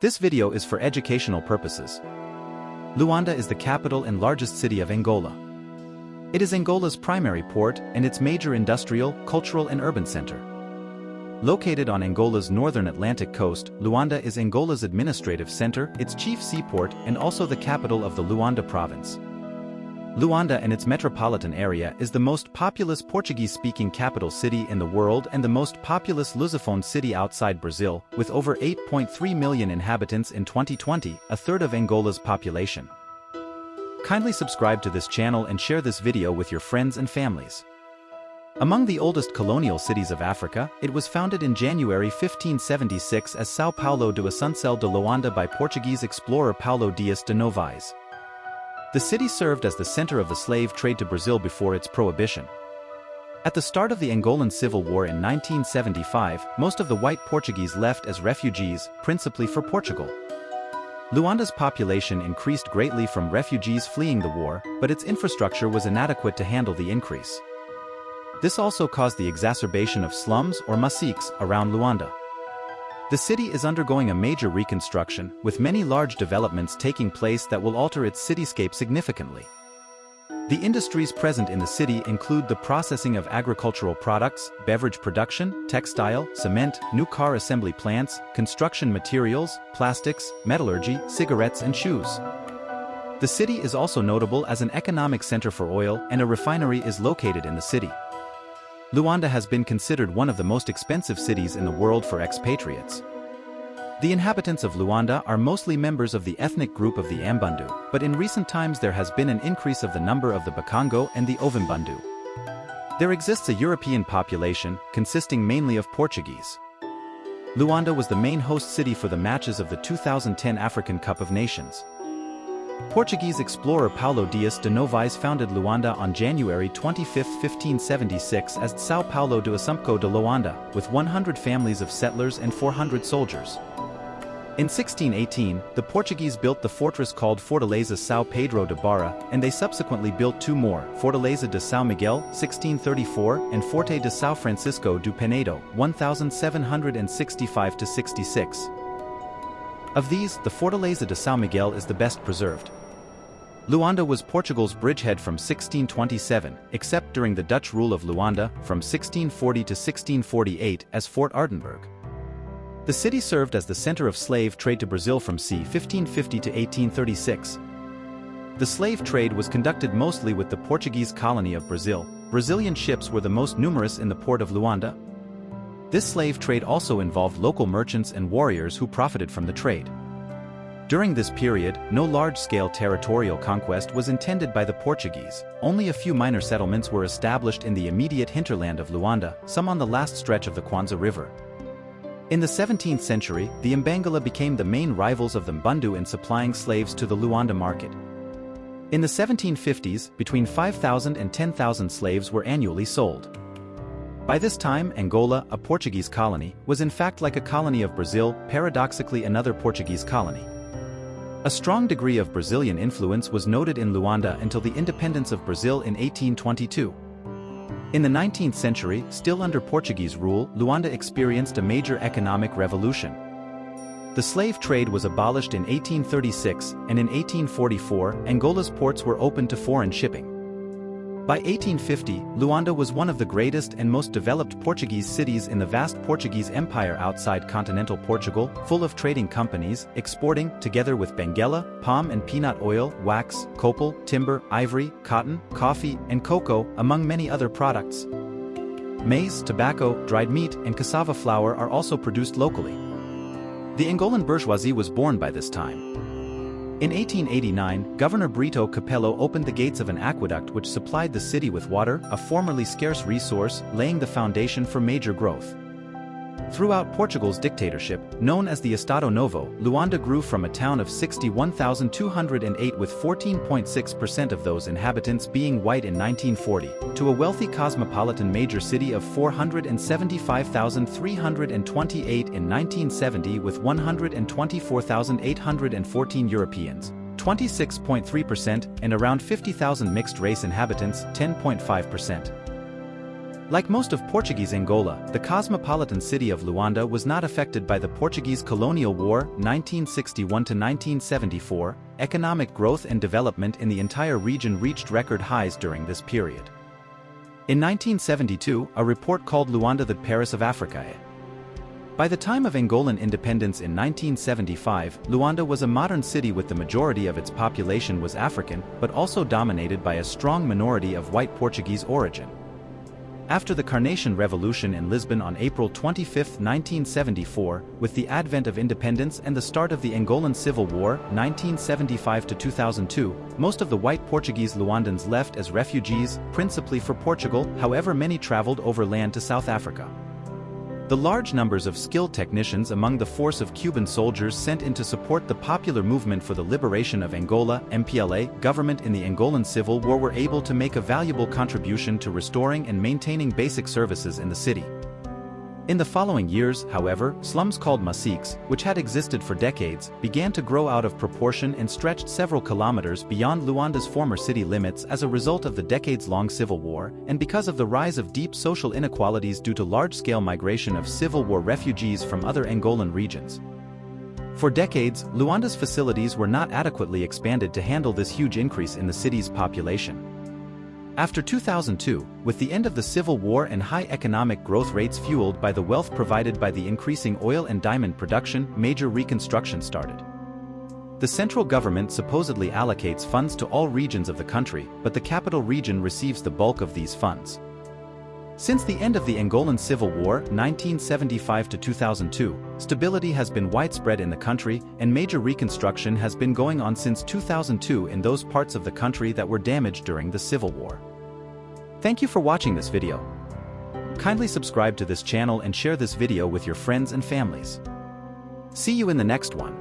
This video is for educational purposes. Luanda is the capital and largest city of Angola. It is Angola's primary port and its major industrial, cultural and urban center. Located on Angola's northern Atlantic coast, Luanda is Angola's administrative center, its chief seaport, and also the capital of the Luanda province. Luanda and its metropolitan area is the most populous Portuguese-speaking capital city in the world and the most populous Lusophone city outside Brazil, with over 8.3 million inhabitants in 2020, a third of Angola's population. Kindly subscribe to this channel and share this video with your friends and families. Among the oldest colonial cities of Africa, it was founded in January 1576 as São Paulo do Assunção de Luanda by Portuguese explorer Paulo Dias de Novaes. The city served as the center of the slave trade to Brazil before its prohibition. At the start of the Angolan Civil War in 1975, most of the white Portuguese left as refugees, principally for Portugal. Luanda's population increased greatly from refugees fleeing the war, but its infrastructure was inadequate to handle the increase. This also caused the exacerbation of slums or masiques around Luanda. The city is undergoing a major reconstruction, with many large developments taking place that will alter its cityscape significantly. The industries present in the city include the processing of agricultural products, beverage production, textile, cement, new car assembly plants, construction materials, plastics, metallurgy, cigarettes and shoes. The city is also notable as an economic center for oil, and a refinery is located in the city. Luanda has been considered one of the most expensive cities in the world for expatriates. The inhabitants of Luanda are mostly members of the ethnic group of the Ambundu, but in recent times there has been an increase of the number of the Bakongo and the Ovimbundu. There exists a European population, consisting mainly of Portuguese. Luanda was the main host city for the matches of the 2010 African Cup of Nations. Portuguese explorer Paulo Dias de Novaes founded Luanda on January 25, 1576 as São Paulo do Assunção de Luanda, with 100 families of settlers and 400 soldiers. In 1618, the Portuguese built the fortress called Fortaleza São Pedro de Barra, and they subsequently built two more, Fortaleza de São Miguel, 1634, and Forte de São Francisco do Penedo, 1765–66. Of these, the Fortaleza de São Miguel is the best preserved. Luanda was Portugal's bridgehead from 1627, except during the Dutch rule of Luanda, from 1640 to 1648 as Fort Aardenburg. The city served as the center of slave trade to Brazil from c. 1550 to 1836. The slave trade was conducted mostly with the Portuguese colony of Brazil. Brazilian ships were the most numerous in the port of Luanda. This slave trade also involved local merchants and warriors who profited from the trade. During this period, no large-scale territorial conquest was intended by the Portuguese. Only a few minor settlements were established in the immediate hinterland of Luanda, some on the last stretch of the Kwanza River. In the 17th century, the Mbangala became the main rivals of the Mbundu in supplying slaves to the Luanda market. In the 1750s, between 5,000 and 10,000 slaves were annually sold. By this time, Angola, a Portuguese colony, was in fact like a colony of Brazil, paradoxically another Portuguese colony. A strong degree of Brazilian influence was noted in Luanda until the independence of Brazil in 1822. In the 19th century, still under Portuguese rule, Luanda experienced a major economic revolution. The slave trade was abolished in 1836, and in 1844, Angola's ports were opened to foreign shipping. By 1850, Luanda was one of the greatest and most developed Portuguese cities in the vast Portuguese Empire outside continental Portugal, full of trading companies, exporting, together with Benguela, palm and peanut oil, wax, copal, timber, ivory, cotton, coffee, and cocoa, among many other products. Maize, tobacco, dried meat, and cassava flour are also produced locally. The Angolan bourgeoisie was born by this time. In 1889, Governor Brito Capello opened the gates of an aqueduct which supplied the city with water, a formerly scarce resource, laying the foundation for major growth. Throughout Portugal's dictatorship, known as the Estado Novo, Luanda grew from a town of 61,208 with 14.6% of those inhabitants being white in 1940, to a wealthy cosmopolitan major city of 475,328 in 1970 with 124,814 Europeans, 26.3%, and around 50,000 mixed-race inhabitants, 10.5%. Like most of Portuguese Angola, the cosmopolitan city of Luanda was not affected by the Portuguese Colonial War 1961–1974. Economic growth and development in the entire region reached record highs during this period. In 1972, a report called Luanda the Paris of Africa. By the time of Angolan independence in 1975, Luanda was a modern city with the majority of its population was African, but also dominated by a strong minority of white Portuguese origin. After the Carnation Revolution in Lisbon on April 25, 1974, with the advent of independence and the start of the Angolan Civil War 1975–2002, most of the white Portuguese Luandans left as refugees, principally for Portugal. However, many traveled overland to South Africa. The large numbers of skilled technicians among the force of Cuban soldiers sent in to support the popular movement for the liberation of Angola (MPLA) government in the Angolan Civil War were able to make a valuable contribution to restoring and maintaining basic services in the city. In the following years, however, slums called masiques, which had existed for decades, began to grow out of proportion and stretched several kilometers beyond Luanda's former city limits as a result of the decades-long civil war, and because of the rise of deep social inequalities due to large-scale migration of Civil War refugees from other Angolan regions. For decades, Luanda's facilities were not adequately expanded to handle this huge increase in the city's population. After 2002, with the end of the Civil War and high economic growth rates fueled by the wealth provided by the increasing oil and diamond production, major reconstruction started. The central government supposedly allocates funds to all regions of the country, but the capital region receives the bulk of these funds. Since the end of the Angolan Civil War 1975–2002, stability has been widespread in the country, and major reconstruction has been going on since 2002 in those parts of the country that were damaged during the Civil War. Thank you for watching this video. Kindly subscribe to this channel and share this video with your friends and families. See you in the next one.